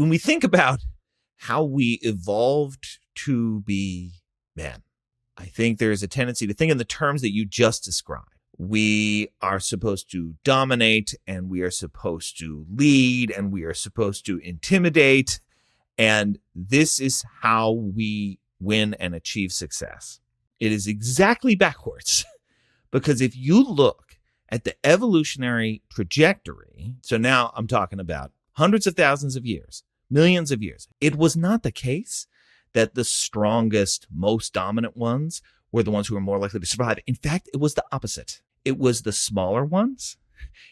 when we think about how we evolved to be men, I think there's a tendency to think in the terms that you just described. We are supposed to dominate, and we are supposed to lead, and we are supposed to intimidate. And this is how we win and achieve success. It is exactly backwards. Because if you look at the evolutionary trajectory, so now I'm talking about hundreds of thousands of years, millions of years, it was not the case that the strongest, most dominant ones were the ones who were more likely to survive. In fact, it was the opposite. It was the smaller ones.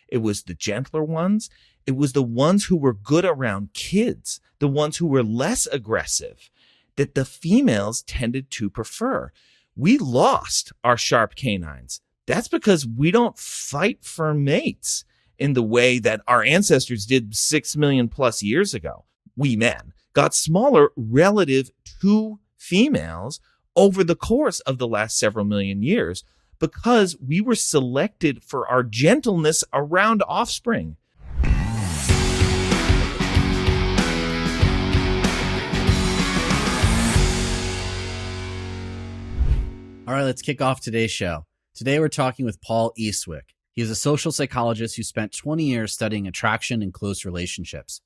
It was the gentler ones. It was the ones who were good around kids, the ones who were less aggressive, that the females tended to prefer. We lost our sharp canines. That's because we don't fight for mates in the way that our ancestors did 6 million plus years ago. We men got smaller relative to females over the course of the last several million years because we were selected for our gentleness around offspring. All right, let's kick off today's show. Today, we're talking with Paul Eastwick. He's a social psychologist who spent 20 years studying attraction and close relationships.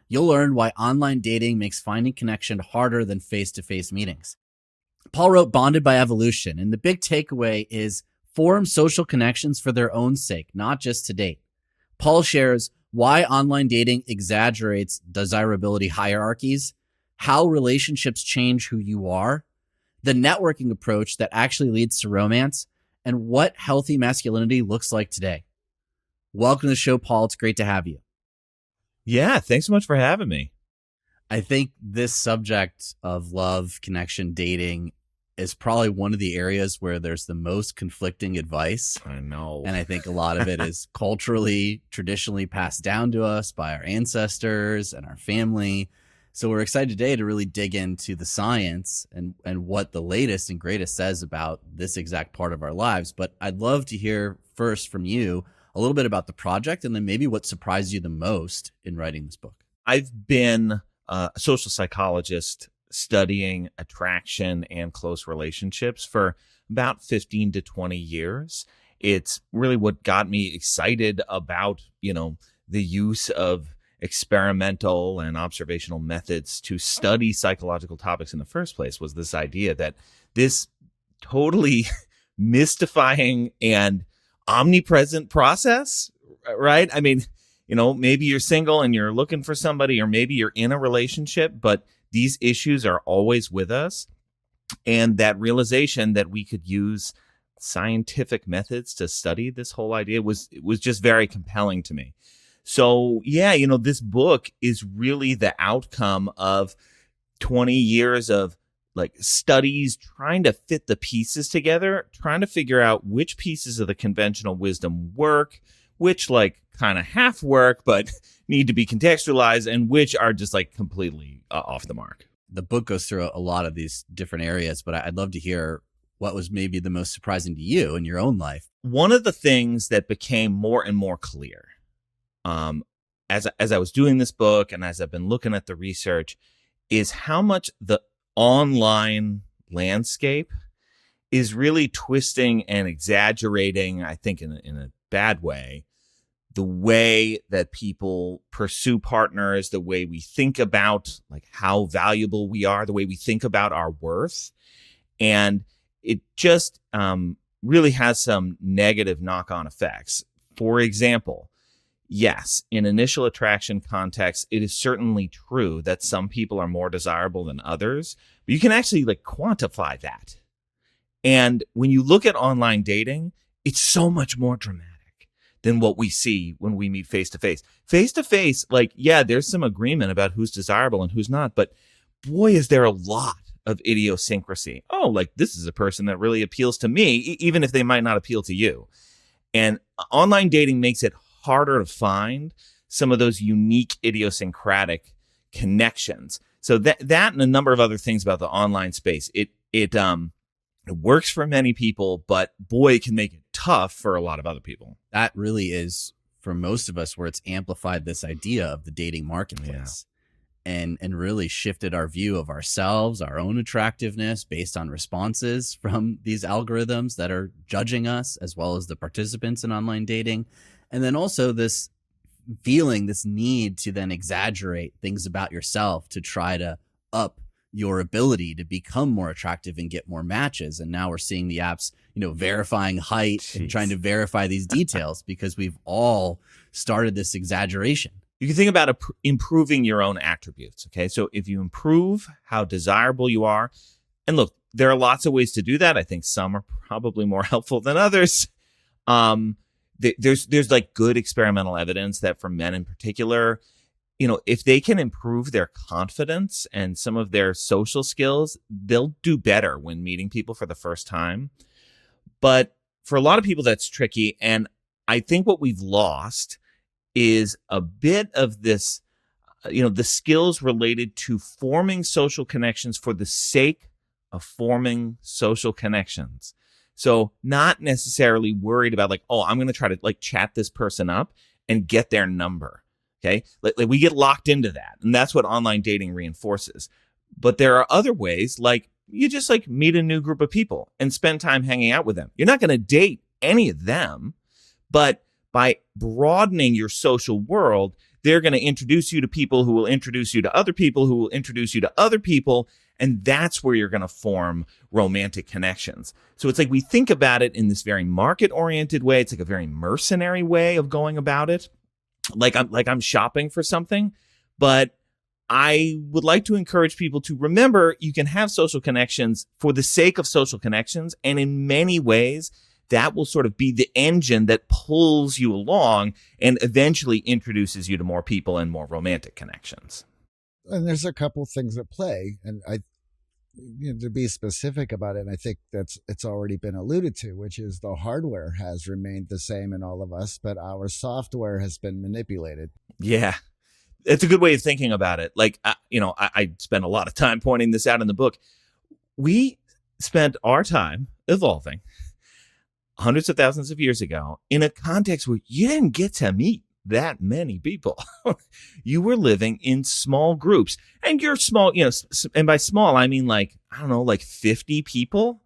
You'll learn why online dating makes finding connection harder than face-to-face meetings. Paul wrote Bonded by Evolution, and the big takeaway is form social connections for their own sake, not just to date. Paul shares why online dating exaggerates desirability hierarchies, how relationships change who you are, the networking approach that actually leads to romance, and what healthy masculinity looks like today. Welcome to the show, Paul. It's great to have you. Yeah, thanks so much for having me. I think this subject of love, connection, dating is probably one of the areas where there's the most conflicting advice. I know. And I think a lot of it is culturally, traditionally passed down to us by our ancestors and our family. So we're excited today to really dig into the science and what the latest and greatest says about this exact part of our lives. But I'd love to hear first from you a little bit about the project and then maybe what surprised you the most in writing this book. I've been a social psychologist studying attraction and close relationships for about 15 to 20 years. It's really what got me excited about, the use of experimental and observational methods to study psychological topics in the first place, was this idea that this totally mystifying and omnipresent process, right? I mean, maybe you're single and you're looking for somebody, or maybe you're in a relationship, but these issues are always with us. And that realization that we could use scientific methods to study this whole idea was just very compelling to me. So yeah, this book is really the outcome of 20 years of studies trying to fit the pieces together, trying to figure out which pieces of the conventional wisdom work, which kind of half work, but need to be contextualized, and which are just completely off the mark. The book goes through a lot of these different areas, but I'd love to hear what was maybe the most surprising to you in your own life. One of the things that became more and more clear as I was doing this book and as I've been looking at the research is how much the online landscape is really twisting and exaggerating, I think in a bad way, the way that people pursue partners, the way we think about how valuable we are, the way we think about our worth. And it just really has some negative knock-on effects. For example, yes, in initial attraction context, it is certainly true that some people are more desirable than others, but you can actually quantify that. And when you look at online dating, it's so much more dramatic than what we see when we meet face to face. Face to face, there's some agreement about who's desirable and who's not, but boy, is there a lot of idiosyncrasy. Oh, this is a person that really appeals to me, even if they might not appeal to you. And online dating makes it harder to find some of those unique idiosyncratic connections. So that and a number of other things about the online space, it works for many people, but boy, it can make it tough for a lot of other people. That really is, for most of us, where it's amplified this idea of the dating marketplace. and really shifted our view of ourselves, our own attractiveness based on responses from these algorithms that are judging us, as well as the participants in online dating. And then also this feeling, this need to then exaggerate things about yourself to try to up your ability to become more attractive and get more matches. And now we're seeing the apps, verifying height and trying to verify these details because we've all started this exaggeration. You can think about improving your own attributes. Okay. So if you improve how desirable you are, and look, there are lots of ways to do that. I think some are probably more helpful than others. There's like good experimental evidence that for men in particular, if they can improve their confidence and some of their social skills, they'll do better when meeting people for the first time. But for a lot of people, that's tricky. And I think what we've lost is a bit of this, the skills related to forming social connections for the sake of forming social connections. So not necessarily worried about like, oh, I'm going to try to like chat this person up and get their number. Okay. Like we get locked into that. And that's what online dating reinforces. But there are other ways, like you just like meet a new group of people and spend time hanging out with them. You're not going to date any of them, but by broadening your social world, they're going to introduce you to people who will introduce you to other people who will introduce you to other people. And that's where you're going to form romantic connections. So it's like we think about it in this very market-oriented way. It's like a very mercenary way of going about it. Like I'm shopping for something. But I would like to encourage people to remember you can have social connections for the sake of social connections. And in many ways, that will sort of be the engine that pulls you along and eventually introduces you to more people and more romantic connections. And there's a couple things at play, and to be specific about it, and I think it's already been alluded to, which is the hardware has remained the same in all of us, but our software has been manipulated. Yeah, it's a good way of thinking about it. Like, I spent a lot of time pointing this out in the book. We spent our time evolving hundreds of thousands of years ago in a context where you didn't get to meet that many people. You were living in small groups, and you're small, and by small, I mean like 50 people.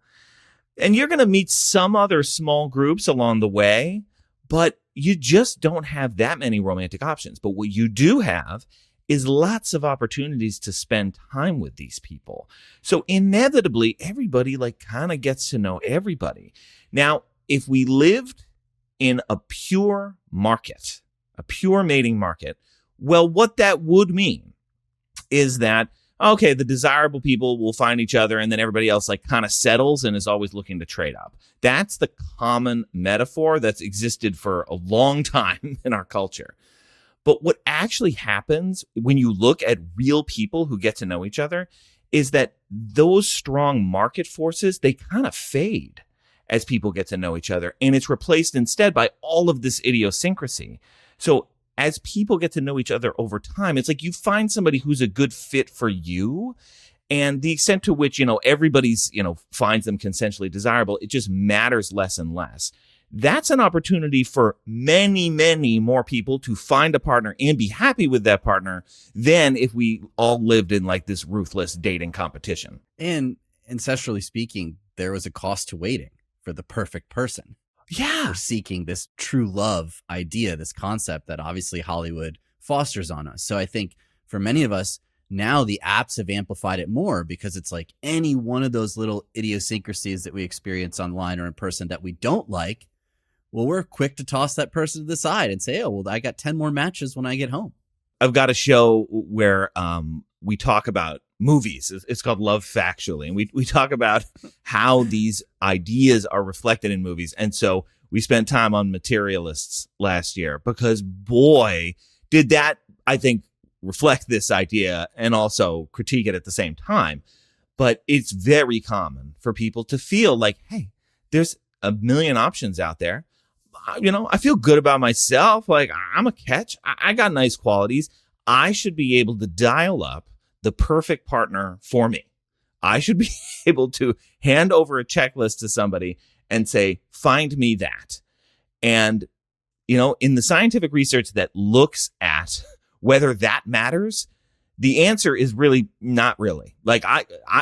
And you're going to meet some other small groups along the way, but you just don't have that many romantic options. But what you do have is lots of opportunities to spend time with these people. So inevitably, everybody like kind of gets to know everybody. Now, if we lived in a pure market, a pure mating market, well, what that would mean is that, okay, the desirable people will find each other and then everybody else like kind of settles and is always looking to trade up. That's the common metaphor that's existed for a long time in our culture. But what actually happens when you look at real people who get to know each other is that those strong market forces, they kind of fade as people get to know each other. And it's replaced instead by all of this idiosyncrasy. So as people get to know each other over time, it's like you find somebody who's a good fit for you. And the extent to which, everybody's, finds them consensually desirable, it just matters less and less. That's an opportunity for many, many more people to find a partner and be happy with that partner than if we all lived in like this ruthless dating competition. And ancestrally speaking, there was a cost to waiting for the perfect person. Yeah. For seeking this true love idea, this concept that obviously Hollywood fosters on us. So I think for many of us, now the apps have amplified it more because it's like any one of those little idiosyncrasies that we experience online or in person that we don't like, well, we're quick to toss that person to the side and say, oh, well, I got 10 more matches when I get home. I've got a show where we talk about movies. It's called Love Factually. And we talk about how these ideas are reflected in movies. And so we spent time on Materialists last year because, boy, did that, I think, reflect this idea and also critique it at the same time. But it's very common for people to feel like, hey, there's a million options out there. I feel good about myself. Like, I'm a catch. I got nice qualities. I should be able to dial up the perfect partner for me. I should be able to hand over a checklist to somebody and say, find me that. And, in the scientific research that looks at whether that matters, The answer is really not really. Like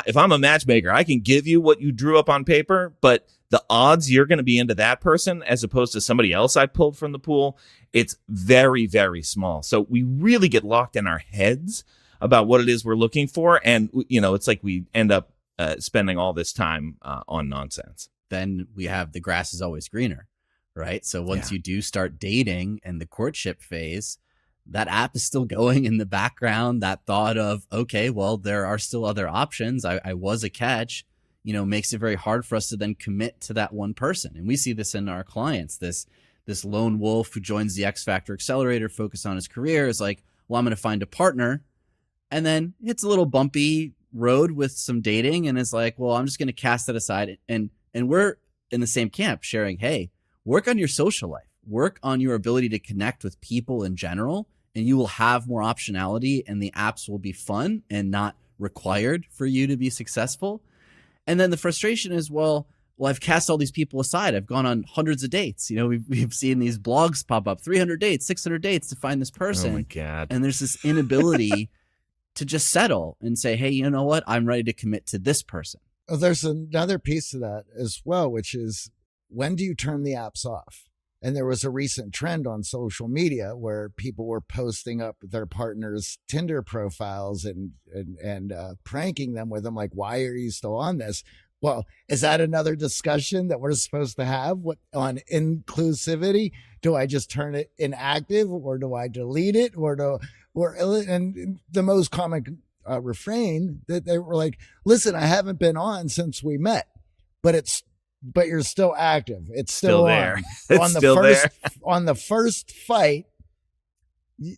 if I'm a matchmaker, I can give you what you drew up on paper, but the odds you're going to be into that person as opposed to somebody else I pulled from the pool, it's very, very small. So we really get locked in our heads about what it is we're looking for. And, it's like we end up spending all this time on nonsense. Then we have the grass is always greener, right? So once you do start dating and the courtship phase, that app is still going in the background. That thought of, okay, well, there are still other options. I was a catch, makes it very hard for us to then commit to that one person. And we see this in our clients. This lone wolf who joins the X-Factor Accelerator, focus on his career, is like, well, I'm going to find a partner, and then hits a little bumpy road with some dating and is like, well, I'm just going to cast that aside. And we're in the same camp sharing, hey, work on your social life, work on your ability to connect with people in general, and you will have more optionality, and the apps will be fun and not required for you to be successful. And then the frustration is, well, I've cast all these people aside. I've gone on hundreds of dates. We've seen these blogs pop up, 300 dates, 600 dates to find this person. Oh my God. And there's this inability to just settle and say, hey, you know what? I'm ready to commit to this person. Well, there's another piece to that as well, which is, when do you turn the apps off? And there was a recent trend on social media where people were posting up their partner's Tinder profiles and pranking them with them, like, why are you still on this? Well, is that another discussion that we're supposed to have on inclusivity? Do I just turn it inactive, or do I delete it, and the most common refrain that they were like, listen, I haven't been on since we met, but you're still active. It's still there. On. It's on the still first, there. On the first fight,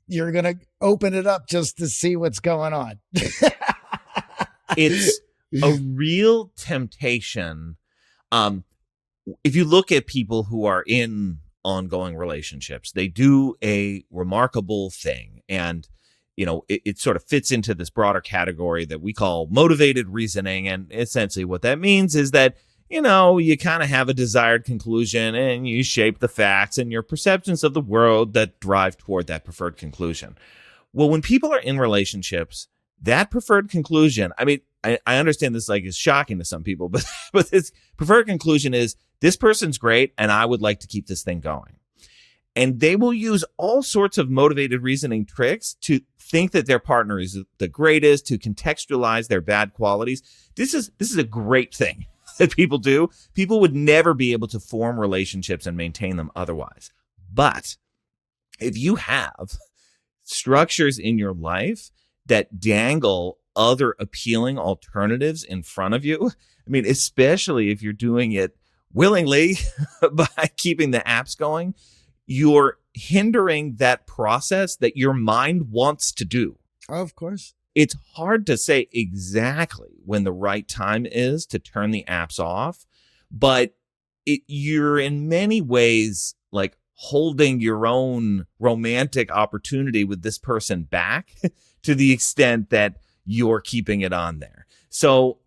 you're going to open it up just to see what's going on. It's a real temptation. If you look at people who are in ongoing relationships, they do a remarkable thing. And, it sort of fits into this broader category that we call motivated reasoning. And essentially what that means is that, you kind of have a desired conclusion and you shape the facts and your perceptions of the world that drive toward that preferred conclusion. Well, when people are in relationships, that preferred conclusion, I mean, I understand this is shocking to some people, but this preferred conclusion is, this person's great and I would like to keep this thing going. And they will use all sorts of motivated reasoning tricks to think that their partner is the greatest, to contextualize their bad qualities. This is a great thing that people do. People would never be able to form relationships and maintain them otherwise. But if you have structures in your life that dangle other appealing alternatives in front of you, I mean, especially if you're doing it willingly by keeping the apps going, you're hindering that process that your mind wants to do. Oh, of course. It's hard to say exactly when the right time is to turn the apps off, but you're in many ways like holding your own romantic opportunity with this person back to the extent that you're keeping it on there. So,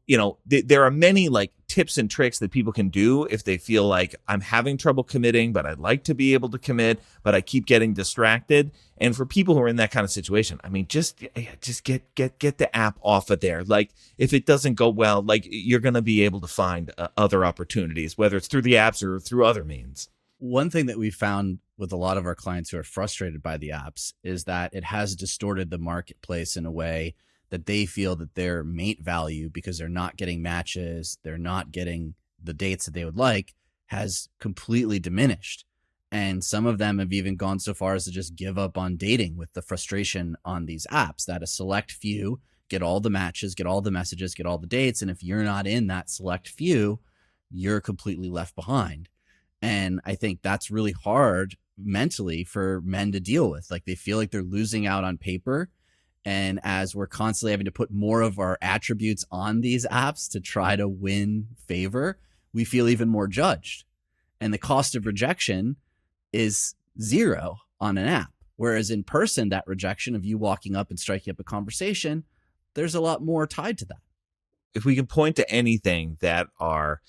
there are many tips and tricks that people can do if they feel like, I'm having trouble committing, but I'd like to be able to commit, but I keep getting distracted. And for people who are in that kind of situation, I mean, just get the app off of there. Like, if it doesn't go well, you're going to be able to find other opportunities, whether it's through the apps or through other means. One thing that we found with a lot of our clients who are frustrated by the apps is that it has distorted the marketplace in a way that they feel that their mate value, because they're not getting matches, they're not getting the dates that they would like, has completely diminished. And some of them have even gone so far as to just give up on dating with the frustration on these apps, that a select few get all the matches, get all the messages, get all the dates. And if you're not in that select few, you're completely left behind. And I think that's really hard mentally for men to deal with. Like, they feel like they're losing out on paper. And as we're constantly having to put more of our attributes on these apps to try to win favor, we feel even more judged. And the cost of rejection is zero on an app. Whereas in person, that rejection of you walking up and striking up a conversation, there's a lot more tied to that. If we can point to anything that our,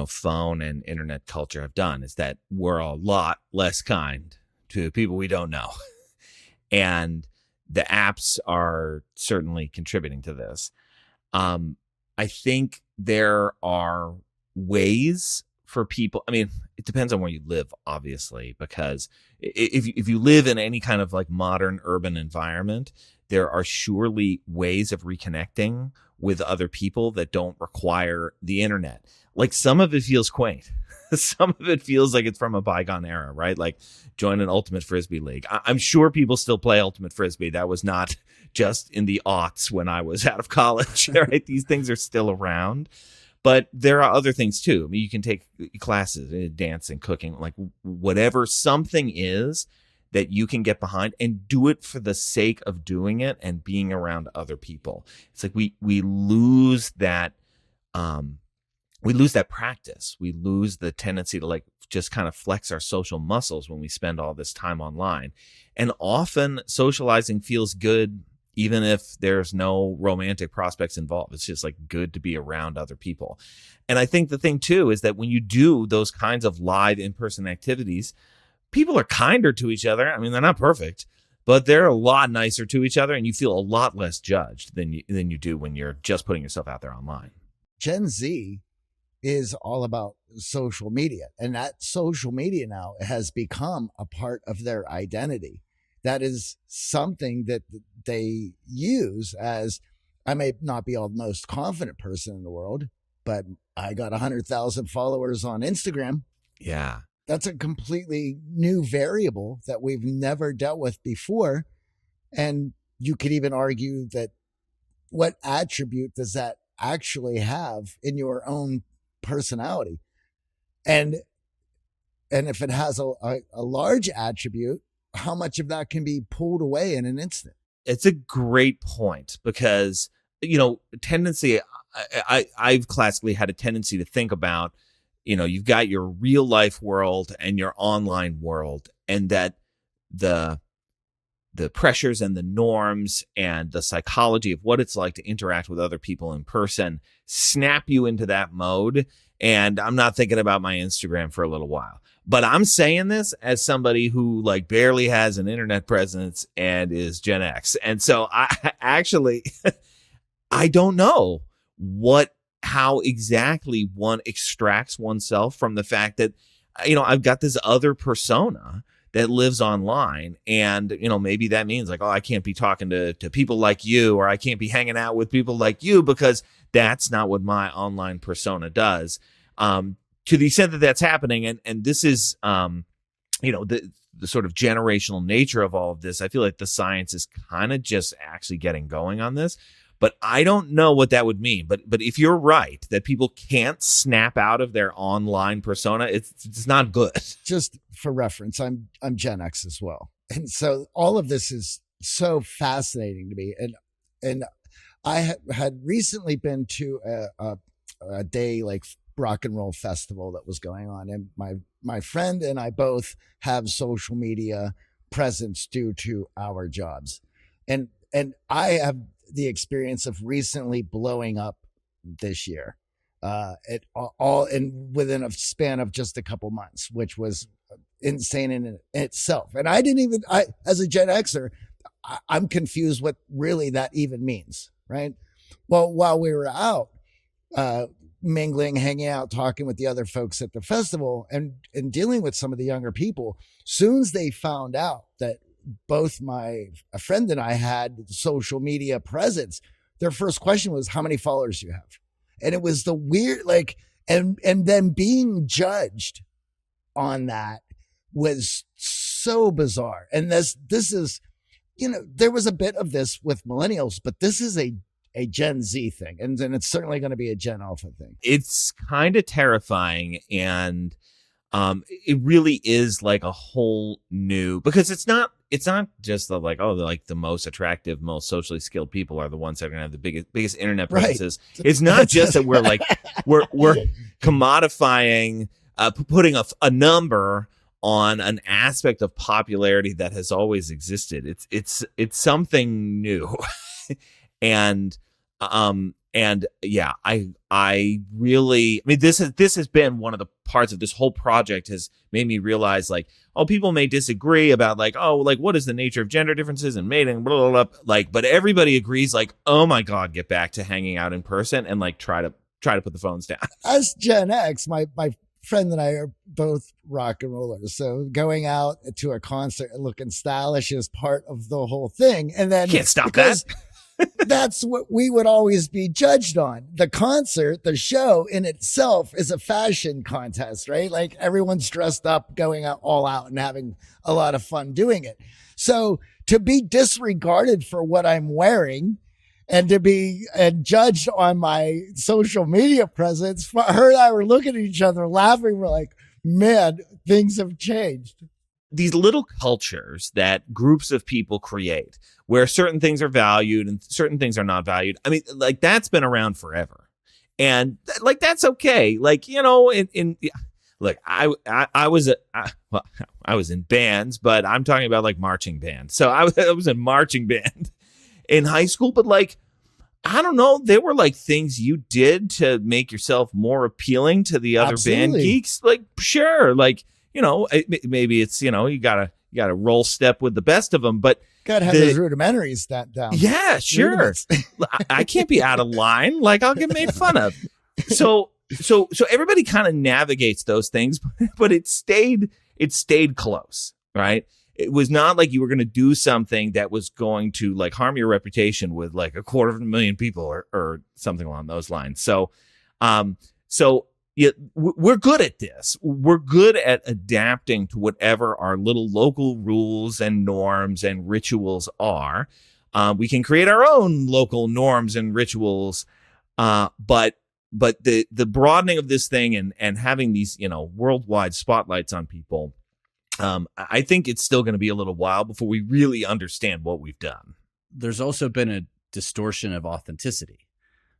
phone and internet culture have done, is that we're a lot less kind to people we don't know. And the apps are certainly contributing to this. I think there are ways for people. I mean, it depends on where you live, obviously, because if you live in any kind of like modern urban environment, there are surely ways of reconnecting with other people that don't require the internet. Like some of it feels quaint. Some of it feels like it's from a bygone era, right? Like join an ultimate frisbee league. I'm sure people still play ultimate frisbee. That was not just in the aughts when I was out of college, right? These things are still around. But there are other things too. I mean, you can take classes in dancing, cooking, like whatever something is that you can get behind and do it for the sake of doing it and being around other people. It's like we lose that practice. We lose the tendency to like just kind of flex our social muscles when we spend all this time online. And often socializing feels good even if there's no romantic prospects involved. It's just like good to be around other people. And I think the thing too is that when you do those kinds of live in-person activities, people are kinder to each other. I mean, they're not perfect, but they're a lot nicer to each other, and you feel a lot less judged than you do when you're just putting yourself out there online. Gen Z is all about social media, and that social media now has become a part of their identity. That is something that they use as, I may not be the most confident person in the world, but I got 100,000 followers on Instagram. Yeah. That's a completely new variable that we've never dealt with before. And you could even argue that what attribute does that actually have in your own personality? And if it has a large attribute, how much of that can be pulled away in an instant? It's a great point because, tendency, I've classically had a tendency to think about, you've got your real life world and your online world, and that the pressures and the norms and the psychology of what it's like to interact with other people in person snap you into that mode. And I'm not thinking about my Instagram for a little while. But I'm saying this as somebody who like barely has an internet presence and is Gen X. And so I actually, I don't know how exactly one extracts oneself from the fact that, I've got this other persona that lives online. And, maybe that means like, oh, I can't be talking to people like you, or I can't be hanging out with people like you because that's not what my online persona does. To the extent that that's happening, and this is, the sort of generational nature of all of this, I feel like the science is kind of just actually getting going on this. But I don't know what that would mean. But if you're right that people can't snap out of their online persona, it's not good. Just for reference, I'm Gen X as well, and so all of this is so fascinating to me. And I had recently been to a day like rock and roll festival that was going on, and my friend and I both have social media presence due to our jobs, and I have the experience of recently blowing up this year, within a span of just a couple months, which was insane in itself. And as a Gen Xer, I'm confused what really that even means, right? Well, while we were out, mingling, hanging out, talking with the other folks at the festival and dealing with some of the younger people, soon as they found out that both a friend and I had social media presence, their first question was, how many followers do you have? And it was the weird, and then being judged on that was so bizarre. And this is, there was a bit of this with millennials, but this is a Gen Z thing. And it's certainly going to be a Gen Alpha thing. It's kind of terrifying. And it really is like a whole new, because it's not just the most attractive, most socially skilled people are the ones that are going to have the biggest internet presences. Right. It's not just that we're commodifying, putting a number on an aspect of popularity that has always existed. It's something new. And And yeah, I really, I mean, this has been one of the parts of this whole project has made me realize like, oh, people may disagree about like, oh, like what is the nature of gender differences and mating, blah, blah, blah. Like, but everybody agrees like, oh my God, get back to hanging out in person and like try to put the phones down. As Gen X, my friend and I are both rock and rollers. So going out to a concert and looking stylish is part of the whole thing. And then Can't stop that. That's what we would always be judged on. The concert, the show in itself is a fashion contest, right? Like everyone's dressed up, going out all out and having a lot of fun doing it. So to be disregarded for what I'm wearing and to be judged on my social media presence, her and I were looking at each other laughing. We're like, man, things have changed. These little cultures that groups of people create where certain things are valued and certain things are not valued. I mean, like that's been around forever. And like, that's okay. Like, you know, look, I was in bands, but I'm talking about like marching band. So I was in marching band in high school, but like, I don't know, there were like things you did to make yourself more appealing to the other band geeks. Like, sure. Like, you know, maybe it's, you know, you gotta roll step with the best of them, but gotta have those rudimentaries down. Yeah, sure. I can't be out of line. Like I'll get made fun of. So everybody kind of navigates those things, but it stayed close, right? It was not like you were going to do something that was going to like harm your reputation with like 250,000 people or something along those lines. So yeah, we're good at this. We're good at adapting to whatever our little local rules and norms and rituals are. We can create our own local norms and rituals, but the broadening of this thing and having these, you know, worldwide spotlights on people, I think it's still going to be a little while before we really understand what we've done. There's also been a distortion of authenticity.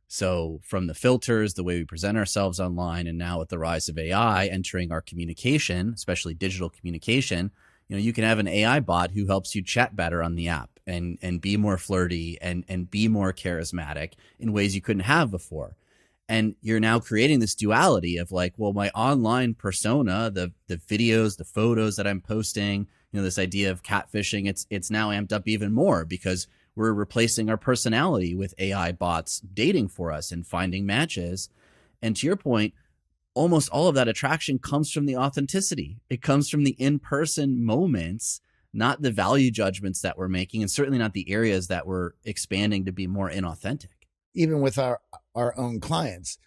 So from the filters, the way we present ourselves online, and now with the rise of AI entering our communication, especially digital communication, you know, you can have an AI bot who helps you chat better on the app and be more flirty and be more charismatic in ways you couldn't have before. And you're now creating this duality of like, well, my online persona, the videos, the photos that I'm posting, you know, this idea of catfishing, it's now amped up even more because we're replacing our personality with AI bots dating for us and finding matches. And to your point, almost all of that attraction comes from the authenticity. It comes from the in-person moments, not the value judgments that we're making, and certainly not the areas that we're expanding to be more inauthentic. Even with our own clients,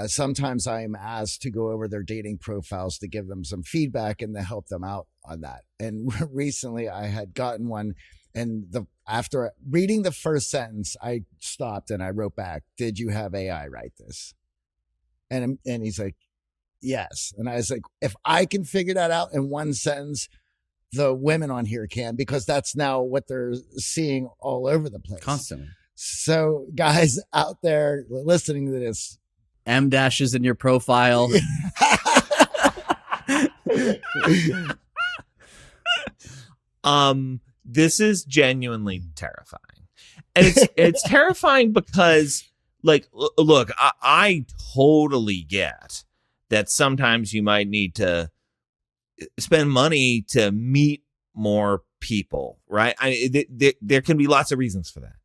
sometimes I'm asked to go over their dating profiles to give them some feedback and to help them out on that. And recently I had gotten one, and after reading the first sentence, I stopped and I wrote back, "Did you have AI write this?" And he's like, "Yes." And I was like, if I can figure that out in one sentence, the women on here can, because that's now what they're seeing all over the place. Constantly. So guys out there listening to this, M dashes in your profile. This is genuinely terrifying. And it's terrifying because like, look, I totally get that sometimes you might need to spend money to meet more people, right? There can be lots of reasons for that.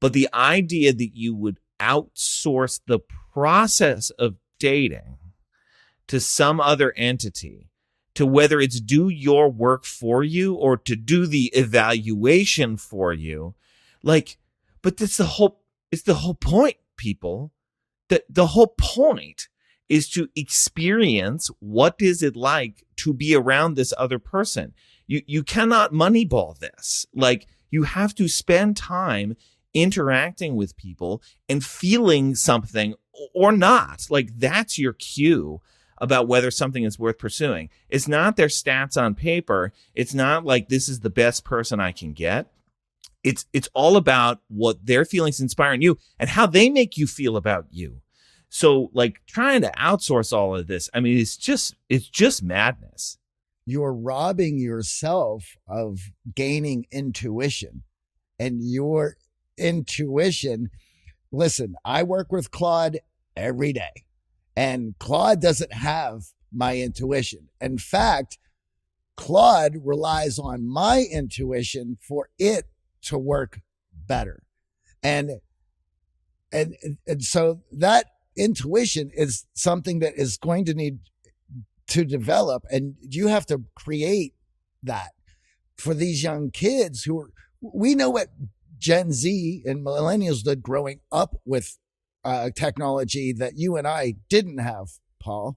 But the idea that you would outsource the process of dating to some other entity, to whether it's do your work for you or to do the evaluation for you, like, but it's the whole point, people. The whole point is to experience what is it like to be around this other person. You cannot moneyball this. Like, you have to spend time interacting with people and feeling something or not. Like, that's your cue about whether something is worth pursuing. It's not their stats on paper. It's not like this is the best person I can get. It's all about what their feelings inspire in you and how they make you feel about you. So like trying to outsource all of this, I mean, it's just madness. You're robbing yourself of gaining intuition, and your intuition listen, I work with Claude every day, and Claude doesn't have my intuition. In fact, Claude relies on my intuition for it to work better. And so that intuition is something that is going to need to develop, and you have to create that for these young kids we know what Gen Z and millennials did growing up with technology that you and I didn't have, Paul,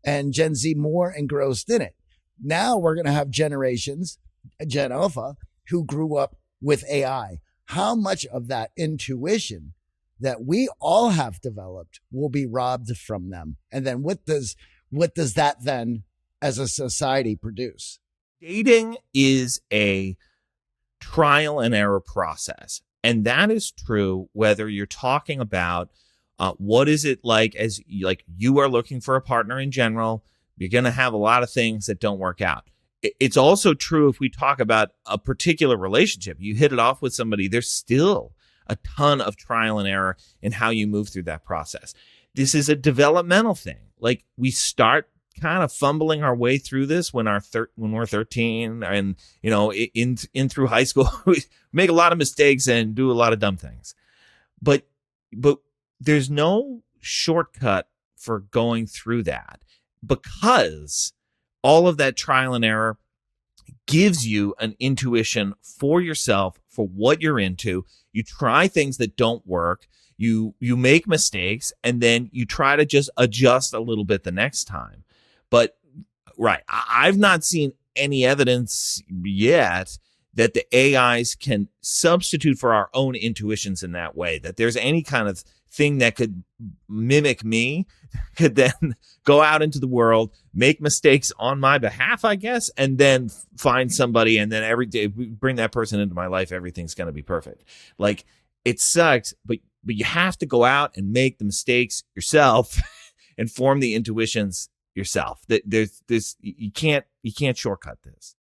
and Gen Z more engrossed in it. Now we're going to have generations, Gen Alpha, who grew up with AI. How much of that intuition that we all have developed will be robbed from them? And then what does that then as a society produce? Dating is a trial and error process. And that is true whether you're talking about what is it like as like you are looking for a partner in general. You're going to have a lot of things that don't work out. It's also true if we talk about a particular relationship. You hit it off with somebody, there's still a ton of trial and error in how you move through that process. This is a developmental thing. Like we start kind of fumbling our way through this when we're 13 and, you know, in through high school, we make a lot of mistakes and do a lot of dumb things. But there's no shortcut for going through that, because all of that trial and error gives you an intuition for yourself, for what you're into. You try things that don't work. You make mistakes, and then you try to just adjust a little bit the next time. But right, I've not seen any evidence yet that the AIs can substitute for our own intuitions in that way, that there's any kind of thing that could mimic me, could then go out into the world, make mistakes on my behalf, I guess, and then find somebody, and then every day bring that person into my life, everything's going to be perfect. Like, it sucks, but you have to go out and make the mistakes yourself and form the intuitions yourself. There's you can't shortcut this.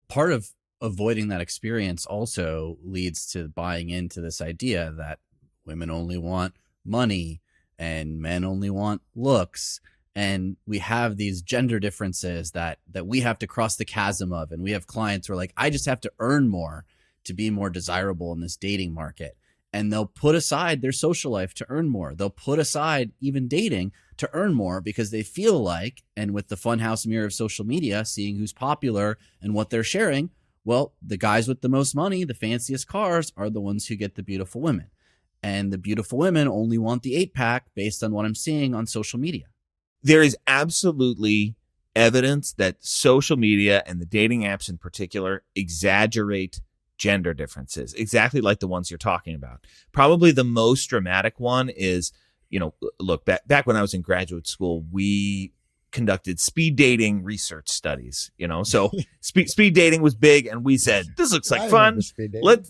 Part of avoiding that experience also leads to buying into this idea that women only want money and men only want looks, and we have these gender differences that we have to cross the chasm of. And we have clients who are like, I just have to earn more to be more desirable in this dating market. And they'll put aside their social life to earn more. They'll put aside even dating to earn more, because they feel like, and with the funhouse mirror of social media, seeing who's popular and what they're sharing, well, the guys with the most money, the fanciest cars, are the ones who get the beautiful women. And the beautiful women only want the 8-pack based on what I'm seeing on social media. There is absolutely evidence that social media and the dating apps in particular exaggerate gender differences, exactly like the ones you're talking about. Probably the most dramatic one is, you know, look, back when I was in graduate school, we conducted speed dating research studies, you know, so speed dating was big, and we said, this looks like fun.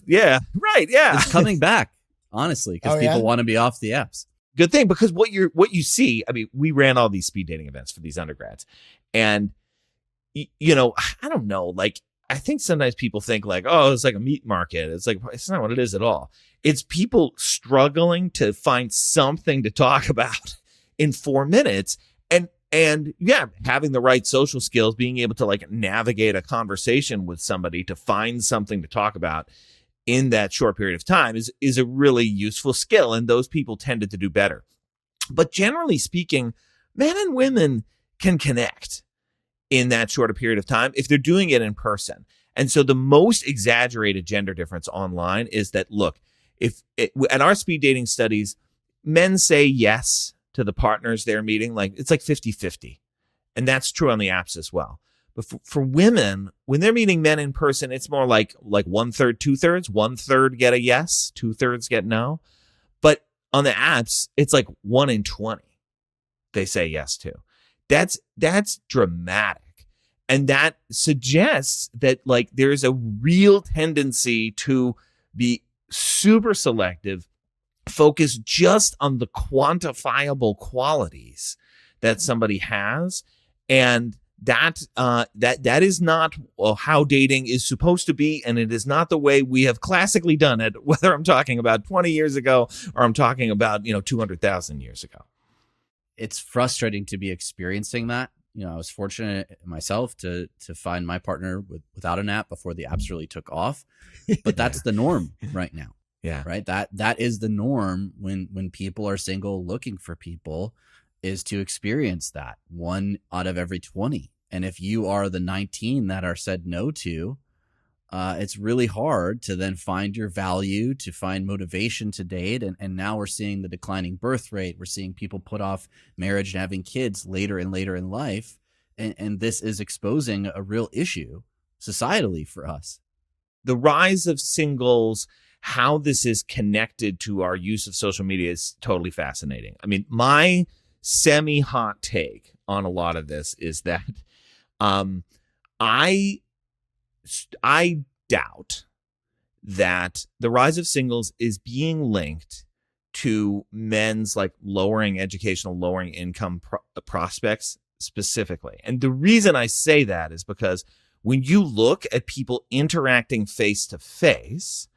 Yeah. It's coming back, honestly, because people want to be off the apps. Good thing, because what you see, I mean, we ran all these speed dating events for these undergrads, and, you know, I don't know, like, I think sometimes people think like, oh, it's like a meat market. It's like, it's not what it is at all. It's people struggling to find something to talk about in 4 minutes. And yeah, having the right social skills, being able to like navigate a conversation with somebody to find something to talk about in that short period of time is a really useful skill. And those people tended to do better. But generally speaking, men and women can connect in that shorter period of time if they're doing it in person. And so the most exaggerated gender difference online is that, look, at our speed dating studies, men say yes to the partners they're meeting, like it's like 50-50. And that's true on the apps as well. But for women, when they're meeting men in person, it's more like 1/3, 2/3. 1/3 get a yes, 2/3 get no. But on the apps, it's like 1 in 20 they say yes to. That's dramatic. And that suggests that like there's a real tendency to be super selective, focus just on the quantifiable qualities that somebody has, and that is not how dating is supposed to be, and it is not the way we have classically done it, whether I'm talking about 20 years ago or I'm talking about 200,000 years ago. It's frustrating to be experiencing that. I was fortunate myself to find my partner without an app before the apps really took off, but that's the norm right now. Yeah. Right. That is the norm when people are single looking for people, is to experience that 1 out of every 20. And if you are the 19 that are said no to, it's really hard to then find your value, to find motivation to date. And now we're seeing the declining birth rate. We're seeing people put off marriage and having kids later and later in life. And this is exposing a real issue societally for us. The rise of singles, how this is connected to our use of social media is totally fascinating. I mean, my semi-hot take on a lot of this is that I doubt that the rise of singles is being linked to men's lowering income prospects specifically. And the reason I say that is because when you look at people interacting face to face,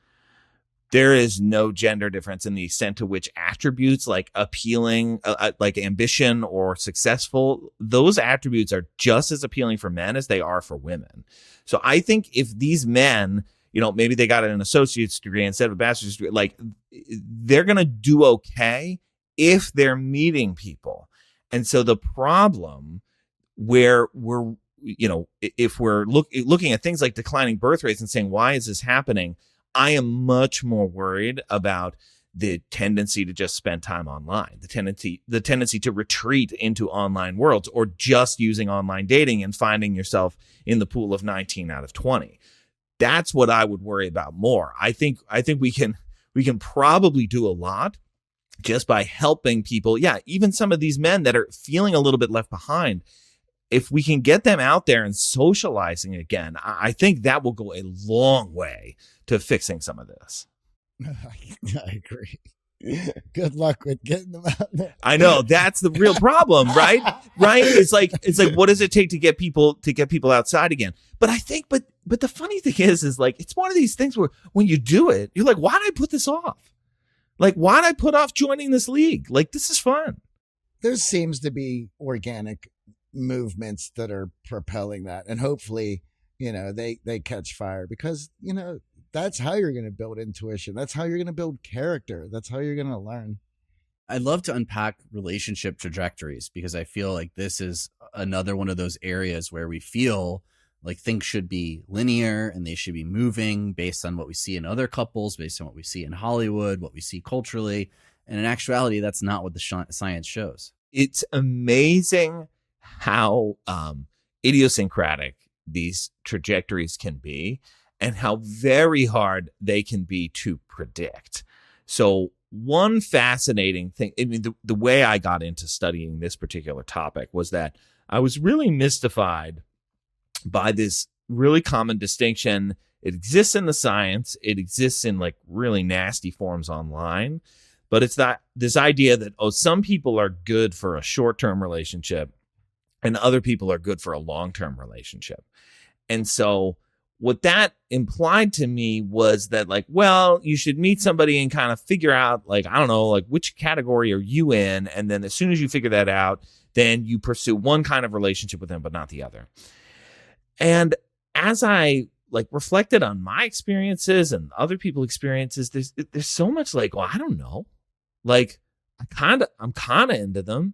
there is no gender difference in the extent to which attributes like appealing, like ambition or successful, those attributes are just as appealing for men as they are for women. So I think if these men, maybe they got an associate's degree instead of a bachelor's degree, they're going to do okay if they're meeting people. And so the problem where we're, if we're looking at things like declining birth rates and saying, why is this happening? I am much more worried about the tendency to just spend time online, the tendency to retreat into online worlds, or just using online dating and finding yourself in the pool of 19 out of 20. That's what I would worry about more. I think we can probably do a lot just by helping people. Yeah, even some of these men that are feeling a little bit left behind, if we can get them out there and socializing again, I think that will go a long way to fixing some of this. I agree. Good luck with getting them out there. I know that's the real problem, right? Right? It's like, what does it take to get people outside again? But I think, but the funny thing is like, it's one of these things where when you do it, you're like, why did I put this off? Like, why did I put off joining this league? Like, this is fun. There seems to be organic movements that are propelling that, and hopefully, they catch fire, because, that's how you're going to build intuition. That's how you're going to build character. That's how you're going to learn. I'd love to unpack relationship trajectories, because I feel like this is another one of those areas where we feel like things should be linear and they should be moving based on what we see in other couples, based on what we see in Hollywood, what we see culturally. And in actuality, that's not what the science shows. It's amazing how idiosyncratic these trajectories can be, and how very hard they can be to predict. So one fascinating thing, I mean, the way I got into studying this particular topic was that I was really mystified by this really common distinction. It exists in the science. It exists in like really nasty forms online. But it's that this idea that, some people are good for a short-term relationship and other people are good for a long-term relationship. And so what that implied to me was that, like, well, you should meet somebody and kind of figure out, like, I don't know, like, which category are you in? And then as soon as you figure that out, then you pursue one kind of relationship with them, but not the other. And as I reflected on my experiences and other people's experiences, there's so much like, well, I don't know. Like, I'm kind of into them.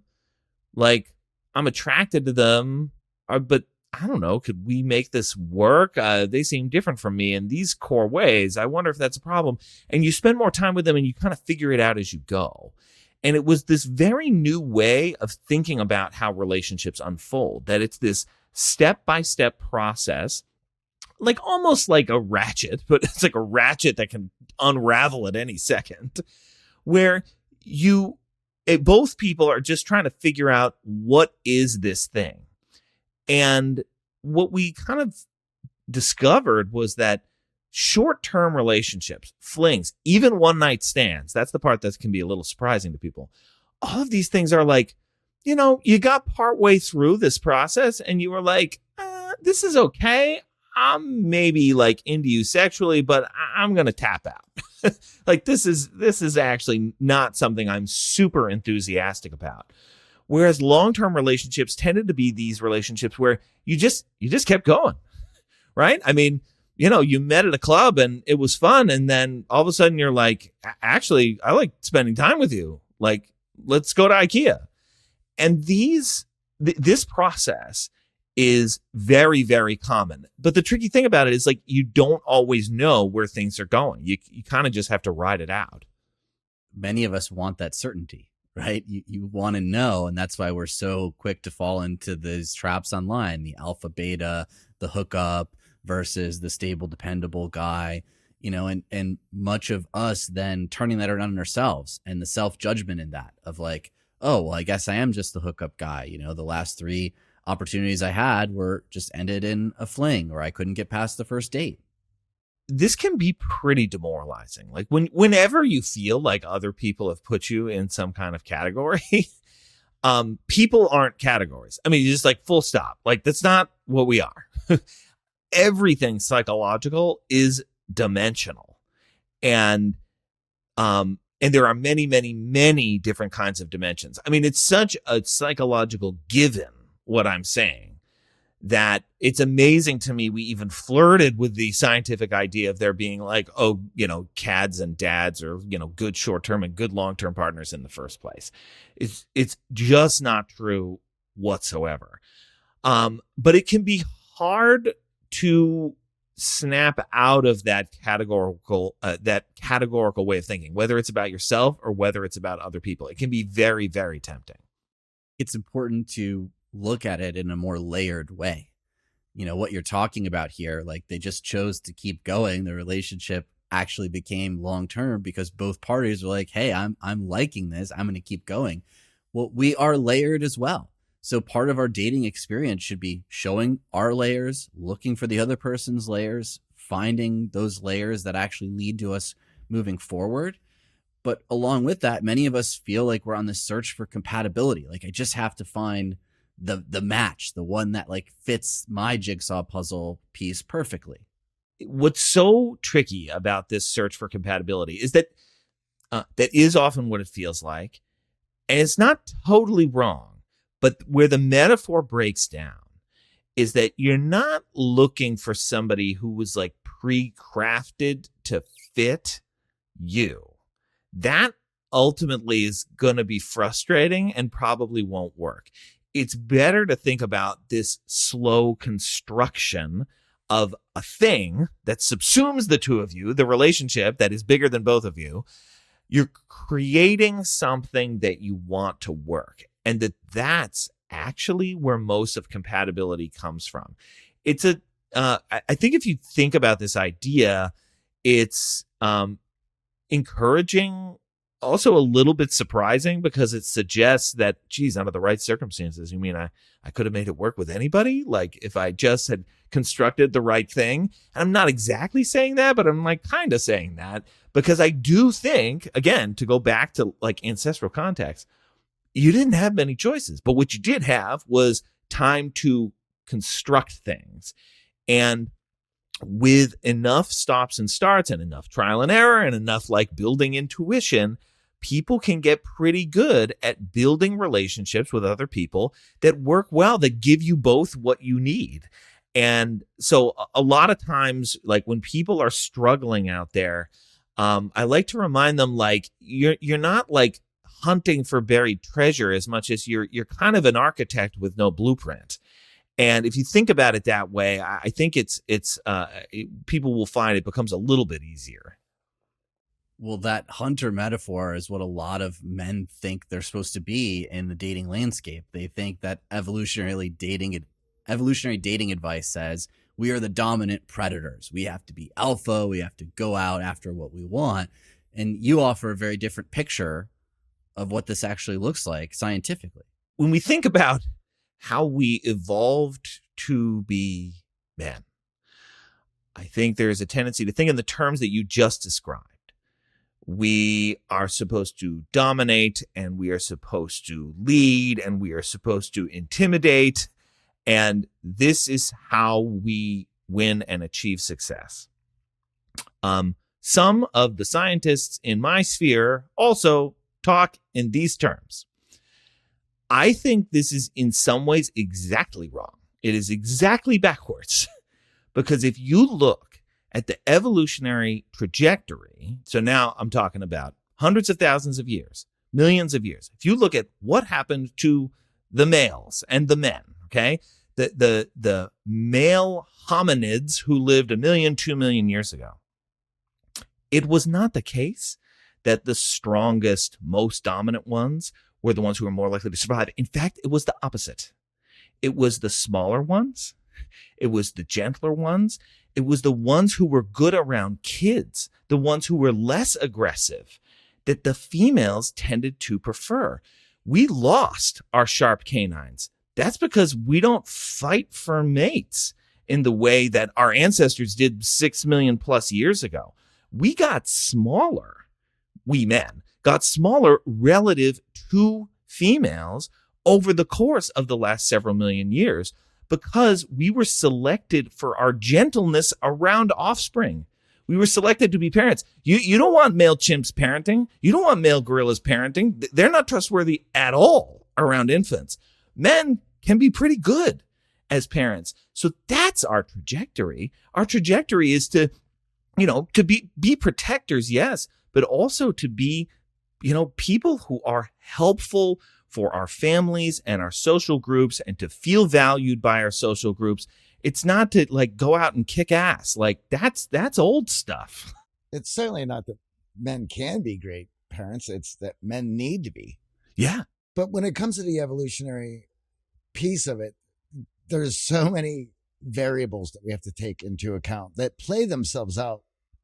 Like, I'm attracted to them, but I don't know, could we make this work? They seem different from me in these core ways. I wonder if that's a problem. And you spend more time with them and you kind of figure it out as you go. And it was this very new way of thinking about how relationships unfold, that it's this step-by-step process, like almost like a ratchet, but it's like a ratchet that can unravel at any second, where both people are just trying to figure out, what is this thing? And what we kind of discovered was that short-term relationships, flings, even one-night stands, that's the part that can be a little surprising to people. All of these things are like, you got partway through this process and you were like, this is okay. I'm maybe like into you sexually, but I'm going to tap out. Like this is actually not something I'm super enthusiastic about. Whereas long-term relationships tended to be these relationships where you just kept going, right? I mean, you met at a club and it was fun. And then all of a sudden you're like, actually, I like spending time with you. Like, let's go to IKEA. And this process is very, very common. But the tricky thing about it is like, you don't always know where things are going. You kind of just have to ride it out. Many of us want that certainty, right? You want to know. And that's why we're so quick to fall into these traps online, the alpha, beta, the hookup versus the stable, dependable guy, and much of us then turning that around on ourselves and the self-judgment in that of like, oh, well, I guess I am just the hookup guy. The last 3 opportunities I had were just ended in a fling, or I couldn't get past the first date. This can be pretty demoralizing. Like whenever you feel like other people have put you in some kind of category, people aren't categories. I mean, just like full stop. Like that's not what we are. Everything psychological is dimensional. And there are many, many, many different kinds of dimensions. I mean, it's such a psychological given, what I'm saying, that it's amazing to me we even flirted with the scientific idea of there being like, CADs and dads or, good short-term and good long-term partners in the first place. It's just not true whatsoever. But it can be hard to snap out of that categorical way of thinking, whether it's about yourself or whether it's about other people. It can be very, very tempting. It's important to look at it in a more layered way. What you're talking about here, like they just chose to keep going. The relationship actually became long-term because both parties were like, hey, I'm liking this. I'm going to keep going. Well, we are layered as well. So part of our dating experience should be showing our layers, looking for the other person's layers, finding those layers that actually lead to us moving forward. But along with that, many of us feel like we're on this search for compatibility. Like I just have to find the match, the one that like fits my jigsaw puzzle piece perfectly. What's so tricky about this search for compatibility is that that is often what it feels like. And it's not totally wrong. But where the metaphor breaks down is that you're not looking for somebody who was like pre-crafted to fit you. That ultimately is going to be frustrating and probably won't work. It's better to think about this slow construction of a thing that subsumes the two of you, the relationship that is bigger than both of you. You're creating something that you want to work. And that's actually where most of compatibility comes from. It's I think if you think about this idea, it's encouraging, also a little bit surprising because it suggests that, geez, under the right circumstances, you mean I could have made it work with anybody? Like if I just had constructed the right thing. And I'm not exactly saying that, but I'm like kind of saying that because I do think, again, to go back to like ancestral context, you didn't have many choices, but what you did have was time to construct things. And with enough stops and starts and enough trial and error and enough like building intuition, people can get pretty good at building relationships with other people that work well, that give you both what you need. And so a lot of times, like when people are struggling out there, I like to remind them, like, you're not like hunting for buried treasure as much as you're kind of an architect with no blueprint. And if you think about it that way, I think people will find it becomes a little bit easier. Well, that hunter metaphor is what a lot of men think they're supposed to be in the dating landscape. They think that evolutionary dating advice says we are the dominant predators. We have to be alpha. We have to go out after what we want. And you offer a very different picture of what this actually looks like scientifically. When we think about how we evolved to be men, I think there's a tendency to think in the terms that you just described, We are supposed to dominate, and we are supposed to lead, and we are supposed to intimidate. And this is how we win and achieve success. Some of the scientists in my sphere also talk in these terms. I think this is in some ways exactly wrong. It is exactly backwards. Because if you look at the evolutionary trajectory, so now I'm talking about hundreds of thousands of years, millions of years. If you look at what happened to the males and the men, okay, the male hominids who lived 1 million, 2 million years ago, it was not the case that the strongest, most dominant ones were the ones who were more likely to survive. In fact, it was the opposite. It was the smaller ones. It was the gentler ones. It was the ones who were good around kids, the ones who were less aggressive, that the females tended to prefer. We lost our sharp canines. That's because we don't fight for mates in the way that our ancestors did 6 million plus years ago. We got smaller, we men got smaller relative to females over the course of the last several million years because we were selected for our gentleness around offspring. We were selected to be parents. You don't want male chimps parenting. You don't want male gorillas parenting. They're not trustworthy at all around infants. Men can be pretty good as parents. So that's our trajectory. Our trajectory is to be protectors, yes, but also to be, people who are helpful for our families and our social groups and to feel valued by our social groups. It's not to go out and kick ass. That's old stuff. It's certainly not that men can be great parents. It's that men need to be. Yeah. But when it comes to the evolutionary piece of it, there's so many variables that we have to take into account that play themselves out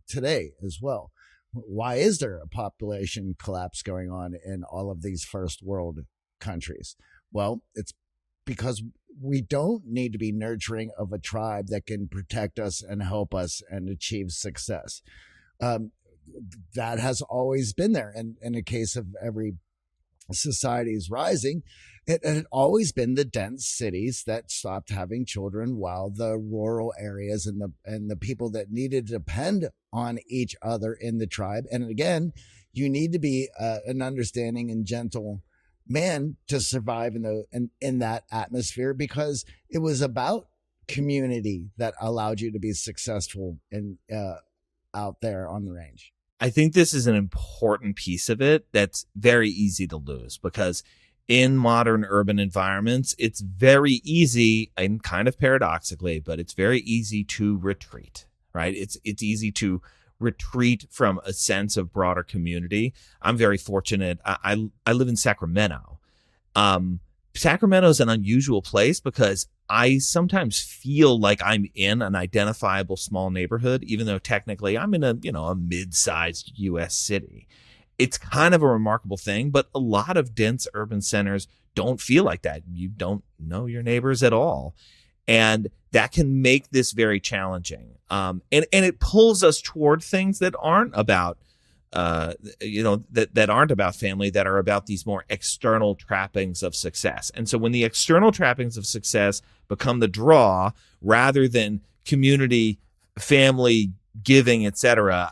today as well. Why is there a population collapse going on in all of these first world countries? Well, it's because we don't need to be nurturing of a tribe that can protect us and help us and achieve success. That has always been there. And in the case of every society's rising, it had always been the dense cities that stopped having children, while the rural areas and the people that needed to depend on each other in the tribe. And again, you need to be an understanding and gentle man to survive in that atmosphere, because it was about community that allowed you to be successful in out there on the range. I think this is an important piece of it that's very easy to lose, because in modern urban environments, it's very easy, and kind of paradoxically, but it's very easy to retreat, right? It's easy to retreat from a sense of broader community. I'm very fortunate. I live in Sacramento. Sacramento is an unusual place because I sometimes feel like I'm in an identifiable small neighborhood, even though technically I'm in a mid-sized U.S. city. It's kind of a remarkable thing, but a lot of dense urban centers don't feel like that. You don't know your neighbors at all. And that can make this very challenging. And it pulls us toward things that aren't about, that aren't about family, that are about these more external trappings of success. And so when the external trappings of success become the draw rather than community, family, giving, etc.,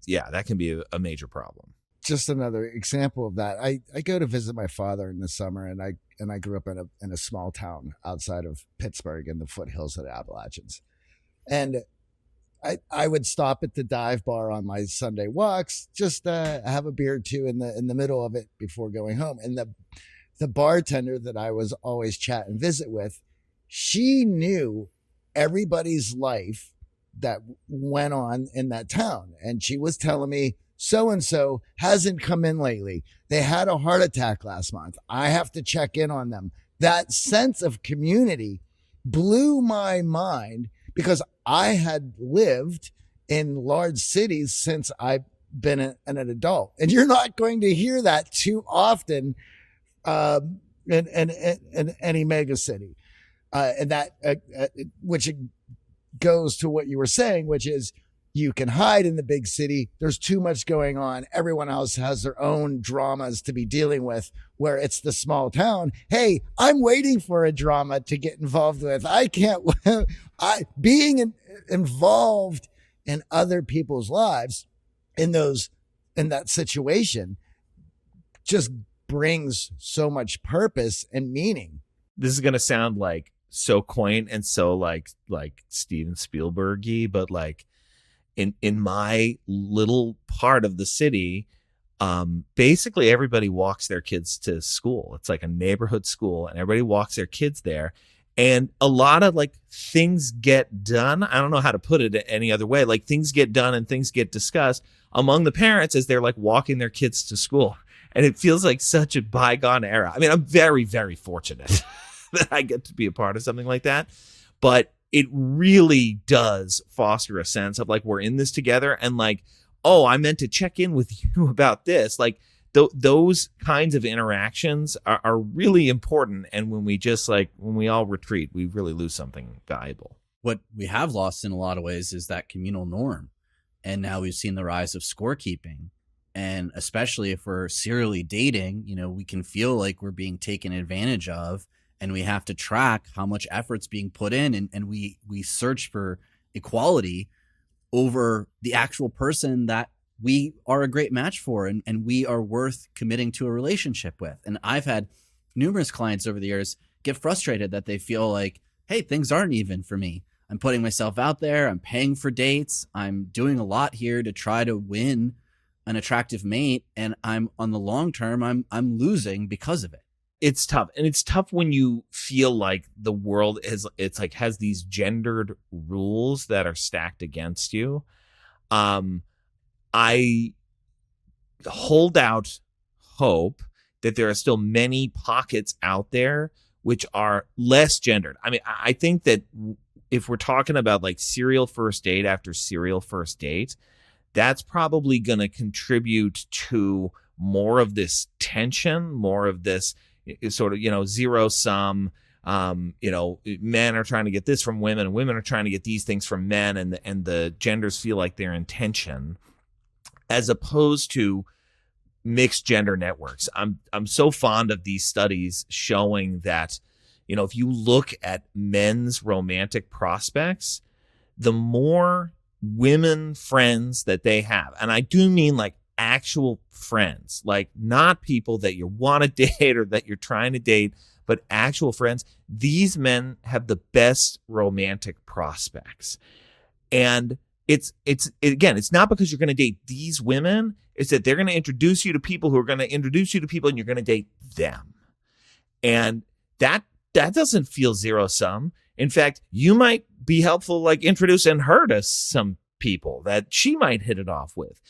that can be a major problem. Just another example of that. I go to visit my father in the summer, and I grew up in a small town outside of Pittsburgh in the foothills of the Appalachians. And I would stop at the dive bar on my Sunday walks, just have a beer or two in the middle of it before going home. And the bartender that I was always chat and visit with, she knew everybody's life that went on in that town. And she was telling me, so-and-so hasn't come in lately. They had a heart attack last month. I have to check in on them. That sense of community blew my mind, because I had lived in large cities since I've been an adult. And you're not going to hear that too often in any mega city. And that, which goes to what you were saying, which is you can hide in the big city. There's too much going on. Everyone else has their own dramas to be dealing with, where it's the small town. Hey, I'm waiting for a drama to get involved with. I can't, being involved in other people's lives in that situation just brings so much purpose and meaning. This is going to sound like so quaint and so like Steven Spielberg-y, but like in my little part of the city, basically everybody walks their kids to school. It's like a neighborhood school, and everybody walks their kids there. And a lot of like things get done. I don't know how to put it any other way. Like things get done and things get discussed among the parents as they're like walking their kids to school. And it feels like such a bygone era. I mean, I'm very, very fortunate that I get to be a part of something like that. But it really does foster a sense of like, we're in this together, and like, oh, I meant to check in with you about this. Like those kinds of interactions are really important. And when we all retreat, we really lose something valuable. What we have lost in a lot of ways is that communal norm. And now we've seen the rise of scorekeeping. And especially if we're serially dating, we can feel like we're being taken advantage of, and we have to track how much effort's being put in. And we search for equality over the actual person that we are a great match for and we are worth committing to a relationship with. And I've had numerous clients over the years get frustrated that they feel like, hey, things aren't even for me. I'm putting myself out there. I'm paying for dates. I'm doing a lot here to try to win an attractive mate. And I'm on the long term, I'm losing because of it. It's tough. And it's tough when you feel like the world has these gendered rules that are stacked against you. I hold out hope that there are still many pockets out there which are less gendered. I mean, I think that if we're talking about like serial first date after serial first date, that's probably going to contribute to more of this tension, more of this sort of, zero sum. Men are trying to get this from women, and women are trying to get these things from men, and the genders feel like they're in tension, as opposed to mixed gender networks. I'm so fond of these studies showing that, if you look at men's romantic prospects, the more women friends that they have, and I do mean like actual friends, like not people that you want to date or that you're trying to date, but actual friends, these men have the best romantic prospects. And it's not because you're going to date these women. It's that they're going to introduce you to people who are going to introduce you to people, and you're going to date them. And that doesn't feel zero sum. In fact, you might be helpful, like introducing her to some people that she might hit it off with.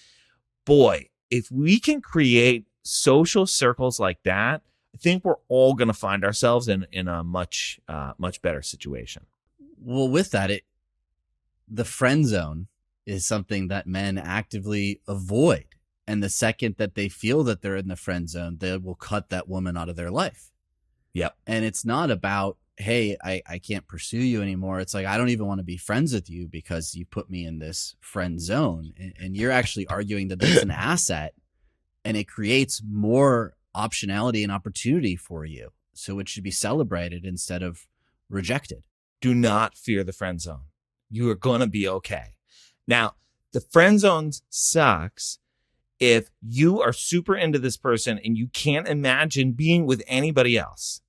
Boy, if we can create social circles like that, I think we're all going to find ourselves in a much better situation. Well, with that, the friend zone is something that men actively avoid. And the second that they feel that they're in the friend zone, they will cut that woman out of their life. Yep. And it's not about, hey, I can't pursue you anymore. It's like, I don't even want to be friends with you because you put me in this friend zone. And you're actually arguing that that's an asset, and it creates more optionality and opportunity for you. So it should be celebrated instead of rejected. Do not fear the friend zone. You are going to be okay. Now, the friend zone sucks if you are super into this person and you can't imagine being with anybody else.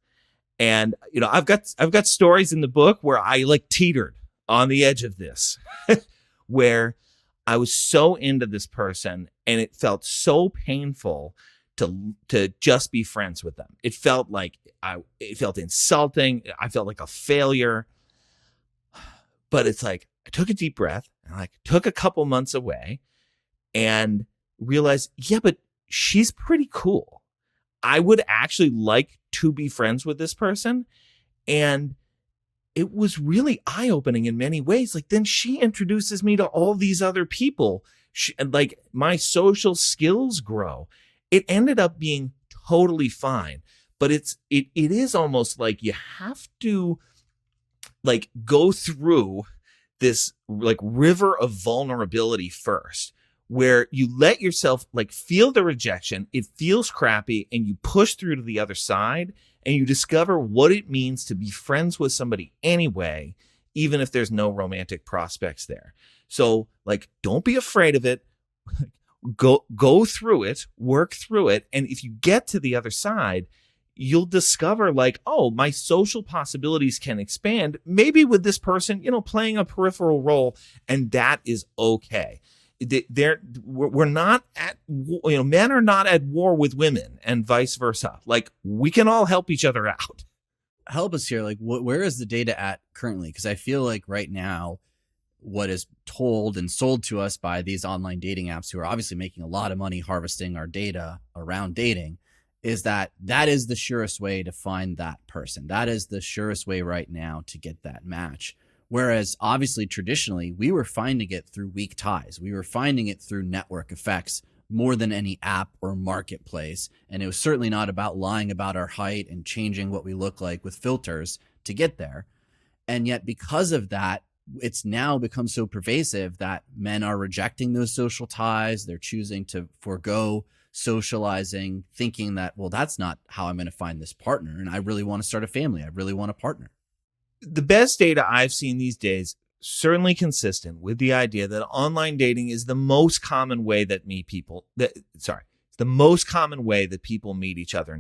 And, I've got stories in the book where I like teetered on the edge of this, where I was so into this person and it felt so painful to just be friends with them. It felt like it felt insulting. I felt like a failure. But it's like, I took a deep breath and like took a couple months away and realized, yeah, but she's pretty cool. I would actually like to be friends with this person. And it was really eye-opening in many ways. Like, then she introduces me to all these other people. Like, my social skills grow. It ended up being totally fine. But it is almost like you have to like go through this like river of vulnerability first, where you let yourself like feel the rejection. It feels crappy, and you push through to the other side, and you discover what it means to be friends with somebody anyway, even if there's no romantic prospects there. So like, don't be afraid of it. Go through it, work through it. And if you get to the other side, you'll discover like, oh, my social possibilities can expand, maybe with this person, playing a peripheral role. And that is okay. We're not at, men are not at war with women and vice versa. Like, we can all help each other out. Help us here. Like, where is the data at currently? Because I feel like right now, what is told and sold to us by these online dating apps, who are obviously making a lot of money harvesting our data around dating, is that is the surest way to find that person. That is the surest way right now to get that match. Whereas obviously traditionally, we were finding it through weak ties. We were finding it through network effects more than any app or marketplace. And it was certainly not about lying about our height and changing what we look like with filters to get there. And yet because of that, it's now become so pervasive that men are rejecting those social ties. They're choosing to forego socializing, thinking that, well, that's not how I'm going to find this partner. And I really want to start a family. I really want a partner. The best data I've seen these days, certainly consistent with the idea that online dating is the most common way that the most common way that people meet each other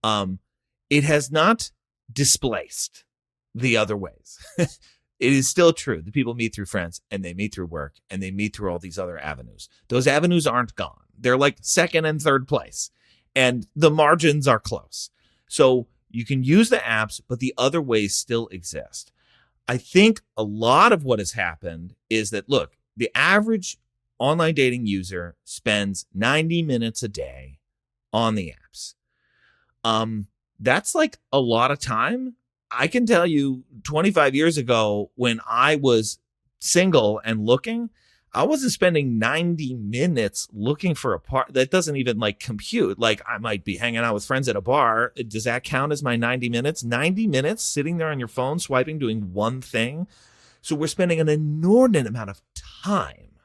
now. It has not displaced the other ways. It is still true that people meet through friends, and they meet through work, and they meet through all these other avenues. Those avenues aren't gone. They're like second and third place, and the margins are close. So you can use the apps, but the other ways still exist. I think a lot of what has happened is that, look, the average online dating user spends 90 minutes a day on the apps. That's like a lot of time. I can tell you 25 years ago, when I was single and looking, I wasn't spending 90 minutes looking for a part. That doesn't even like compute. Like, I might be hanging out with friends at a bar. Does that count as my 90 minutes? 90 minutes sitting there on your phone, swiping, doing one thing. So we're spending an inordinate amount of time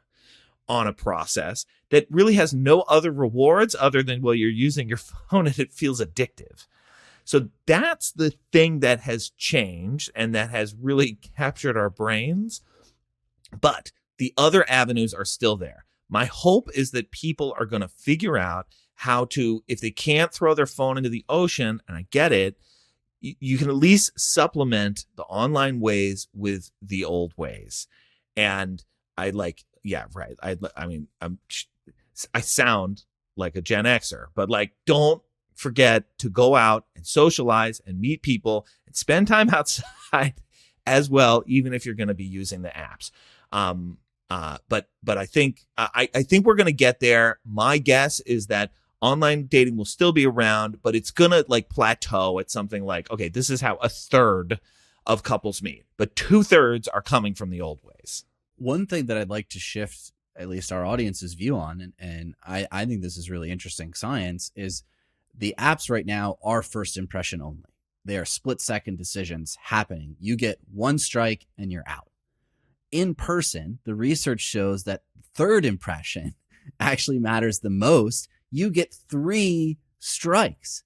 on a process that really has no other rewards other than, well, you're using your phone and it feels addictive. So that's the thing that has changed and that has really captured our brains. But the other avenues are still there. My hope is that people are going to figure out how to, if they can't throw their phone into the ocean, and I get it, you can at least supplement the online ways with the old ways. And I like, yeah, right. I sound like a Gen Xer, but like, don't forget to go out and socialize and meet people and spend time outside as well, even if you're going to be using the apps. But I think we're going to get there. My guess is that online dating will still be around, but it's going to like plateau at something like, okay, this is how a third of couples meet, but 2/3 are coming from the old ways. One thing that I'd like to shift at least our audience's view on, and I think this is really interesting science, is the apps right now are first impression only. They are split-second decisions happening. You get one strike and you're out. In person, the research shows that third impression actually matters the most. You get 3 strikes.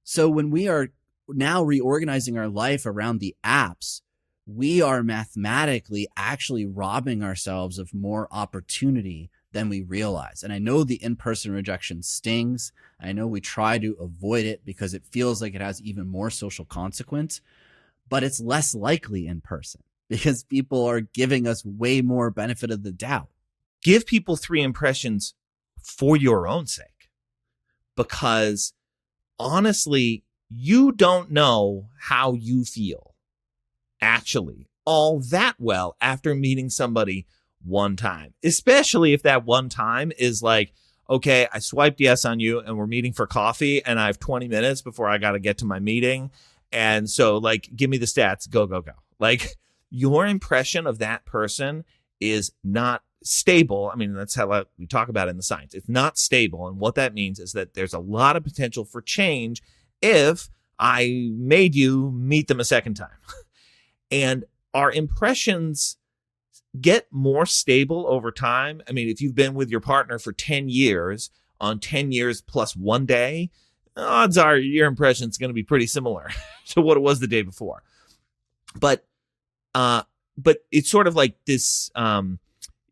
So when we are now reorganizing our life around the apps, we are mathematically actually robbing ourselves of more opportunity than we realize. And I know the in-person rejection stings. I know we try to avoid it because it feels like it has even more social consequence, but it's less likely in person because people are giving us way more benefit of the doubt. Give people 3 impressions for your own sake, because honestly, you don't know how you feel actually all that well after meeting somebody one time, especially if that one time is like, okay, I swiped yes on you and we're meeting for coffee and I have 20 minutes before I got to get to my meeting. And so like, give me the stats, go. Like, your impression of that person is not stable. I mean, that's how we talk about it in the science. It's not stable. And what that means is that there's a lot of potential for change if I made you meet them a second time. And our impressions get more stable over time. I mean, if you've been with your partner for 10 years, on 10 years plus one day, odds are your impression is going to be pretty similar to what it was the day before. But it's sort of like this,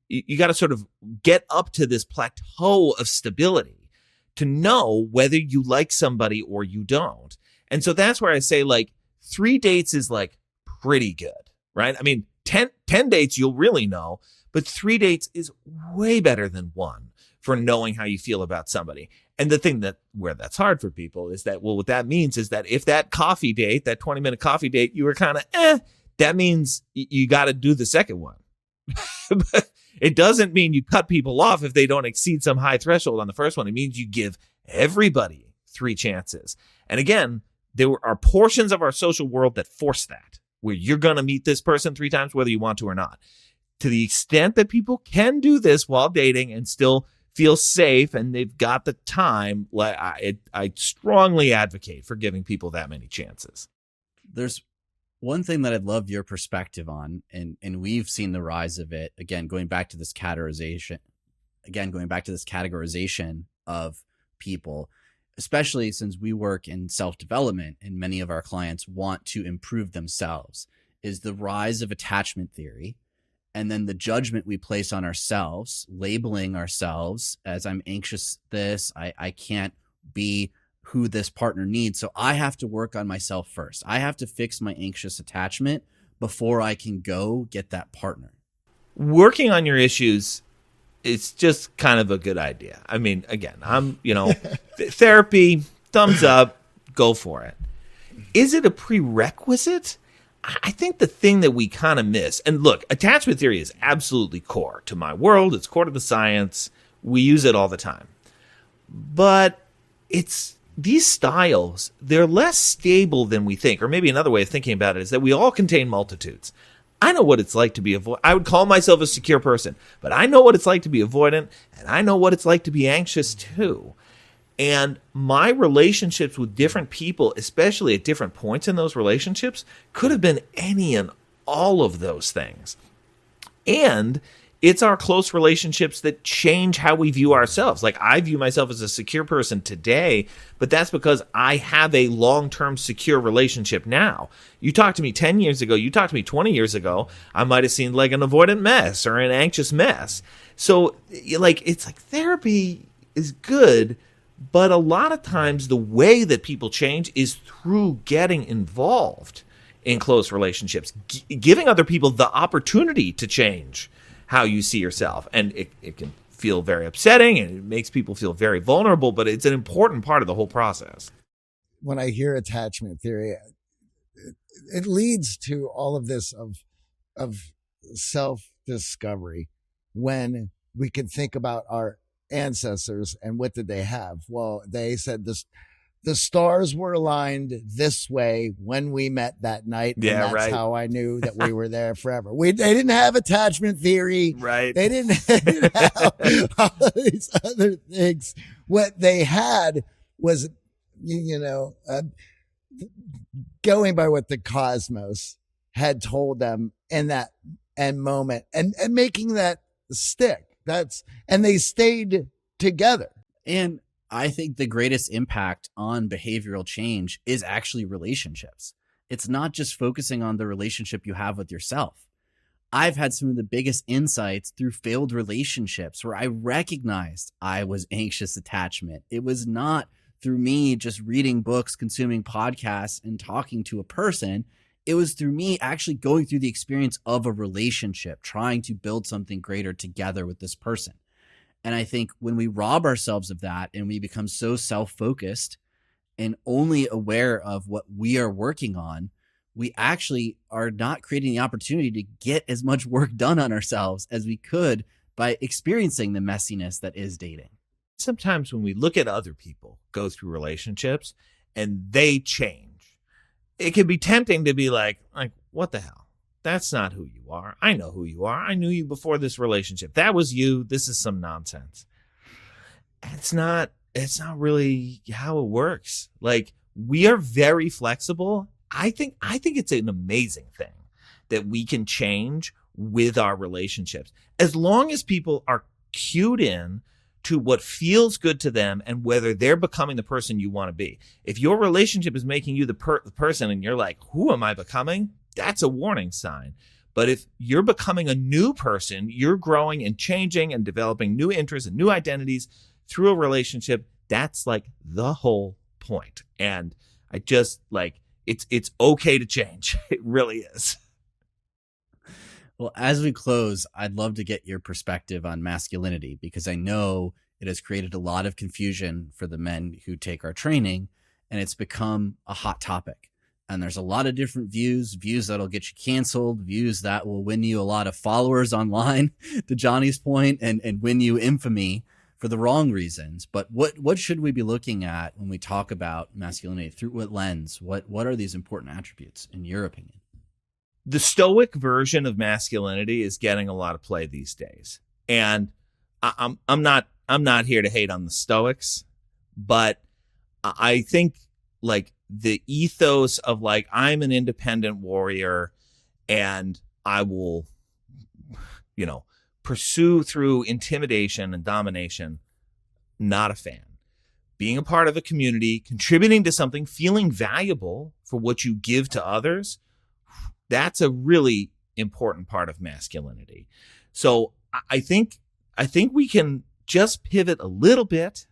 you got to sort of get up to this plateau of stability to know whether you like somebody or you don't. And so that's where I say, like, 3 dates is like pretty good, right? I mean, 10 dates, you'll really know, but 3 dates is way better than 1 for knowing how you feel about somebody. And the thing where that's hard for people is that, well, what that means is that if that coffee date, that 20-minute coffee date, you were kind of, that means you got to do the second one. But it doesn't mean you cut people off if they don't exceed some high threshold on the first one. It means you give everybody 3 chances. And again, there are portions of our social world that force that, where you're going to meet this person 3 times, whether you want to or not. To the extent that people can do this while dating and still feel safe and they've got the time, I strongly advocate for giving people that many chances. There's one thing that I'd love your perspective on, and we've seen the rise of it, again, going back to this categorization of people, especially since we work in self-development and many of our clients want to improve themselves, is the rise of attachment theory. And then the judgment we place on ourselves, labeling ourselves as, I'm anxious this, I can't be who this partner needs. So I have to work on myself first. I have to fix my anxious attachment before I can go get that partner. Working on your issues, it's just kind of a good idea. I mean, again, therapy, thumbs up, go for it. Is it a prerequisite? I think the thing that we kind of miss, and look, attachment theory is absolutely core to my world. It's core to the science. We use it all the time. But these styles, they're less stable than we think. Or maybe another way of thinking about it is that we all contain multitudes. I know what it's like to be I would call myself a secure person, but I know what it's like to be avoidant, and I know what it's like to be anxious too. And my relationships with different people, especially at different points in those relationships, could have been any and all of those things. And it's our close relationships that change how we view ourselves. Like, I view myself as a secure person today, but that's because I have a long-term secure relationship now. You talked to me 10 years ago, you talked to me 20 years ago, I might have seemed like an avoidant mess or an anxious mess. So, it's like therapy is good, but a lot of times the way that people change is through getting involved in close relationships, giving other people the opportunity to change how you see yourself. And it can feel very upsetting and it makes people feel very vulnerable, but it's an important part of the whole process. When I hear attachment theory, it leads to all of this of self-discovery, when we can think about our ancestors and what did they have? Well, they said the stars were aligned this way when we met that night. Yeah, and that's right. how I knew that we were there forever. They didn't have attachment theory. Right. They didn't have all of these other things. What they had was, going by what the cosmos had told them in that moment and making that stick. And they stayed together. And I think the greatest impact on behavioral change is actually relationships. It's not just focusing on the relationship you have with yourself. I've had some of the biggest insights through failed relationships where I recognized I was anxious attachment. It was not through me just reading books, consuming podcasts, and talking to a person. It was through me actually going through the experience of a relationship, trying to build something greater together with this person. And I think when we rob ourselves of that and we become so self-focused and only aware of what we are working on, we actually are not creating the opportunity to get as much work done on ourselves as we could by experiencing the messiness that is dating. Sometimes when we look at other people go through relationships and they change, it can be tempting to be like, what the hell? That's not who you are. I know who you are. I knew you before this relationship. That was you. This is some nonsense. It's not really how it works. Like, we are very flexible. I think it's an amazing thing that we can change with our relationships. As long as people are cued in to what feels good to them and whether they're becoming the person you want to be. If your relationship is making you the person and you're like, who am I becoming? That's a warning sign. But if you're becoming a new person, you're growing and changing and developing new interests and new identities through a relationship, that's like the whole point. And I just like, it's okay to change. It really is. Well, as we close, I'd love to get your perspective on masculinity, because I know it has created a lot of confusion for the men who take our training, and it's become a hot topic. And there's a lot of different views that'll get you canceled, views that will win you a lot of followers online, to Johnny's point, and win you infamy for the wrong reasons. But what should we be looking at when we talk about masculinity? Through what lens? What are these important attributes, in your opinion? The Stoic version of masculinity is getting a lot of play these days. And I'm not here to hate on the Stoics, but I think like the ethos of like, I'm an independent warrior and I will, pursue through intimidation and domination, not a fan. Being a part of a community, contributing to something, feeling valuable for what you give to others, that's a really important part of masculinity. So I think we can just pivot a little bit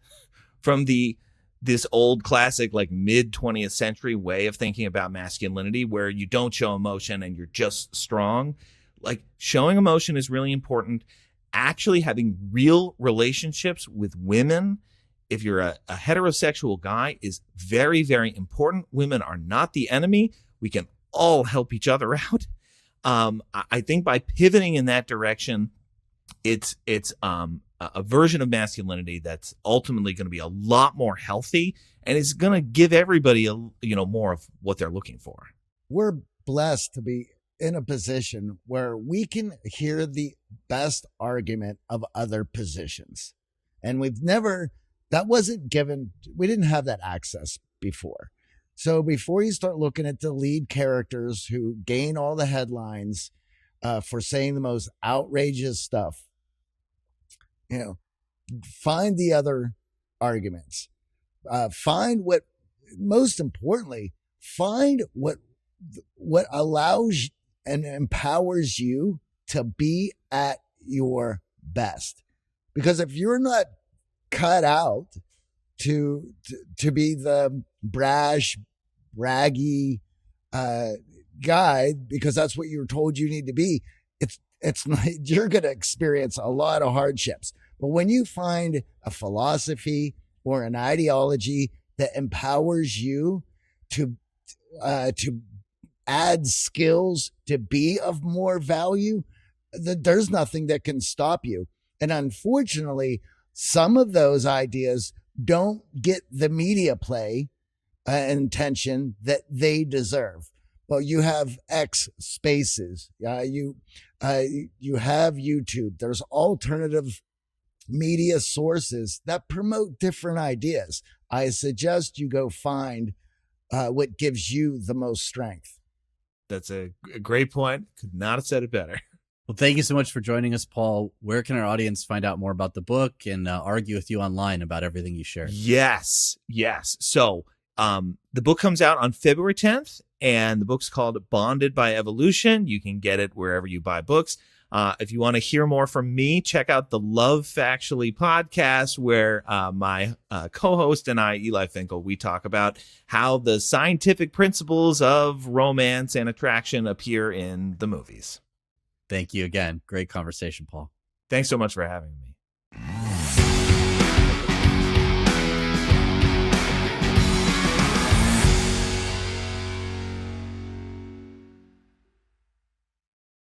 from this old classic, like mid 20th century way of thinking about masculinity, where you don't show emotion and you're just strong. Like, showing emotion is really important. Actually having real relationships with women, if you're a heterosexual guy, is very, very important. Women are not the enemy. We can all help each other out. I think by pivoting in that direction, it's a version of masculinity that's ultimately going to be a lot more healthy and is going to give everybody more of what they're looking for. We're blessed to be in a position where we can hear the best argument of other positions. And we didn't have that access before. So before you start looking at the lead characters who gain all the headlines for saying the most outrageous stuff, find the other arguments. Most importantly, find what allows and empowers you to be at your best. Because if you're not cut out to be the brash, braggy guy, because that's what you were told you need to be, it's not, you're going to experience a lot of hardships. But when you find a philosophy or an ideology that empowers you to add skills to be of more value, there's nothing that can stop you. And unfortunately, some of those ideas don't get the media play and attention that they deserve. Well, you have X Spaces. You have YouTube. There's alternative media sources that promote different ideas. I suggest you go find what gives you the most strength. That's a great point. Could not have said it better. Well, thank you so much for joining us, Paul. Where can our audience find out more about the book and argue with you online about everything you shared? Yes. So the book comes out on February 10th, and the book's called Bonded by Evolution. You can get it wherever you buy books. If you want to hear more from me, check out the Love Factually podcast, where my co-host and I, Eli Finkel, we talk about how the scientific principles of romance and attraction appear in the movies. Thank you again. Great conversation, Paul. Thanks so much for having me.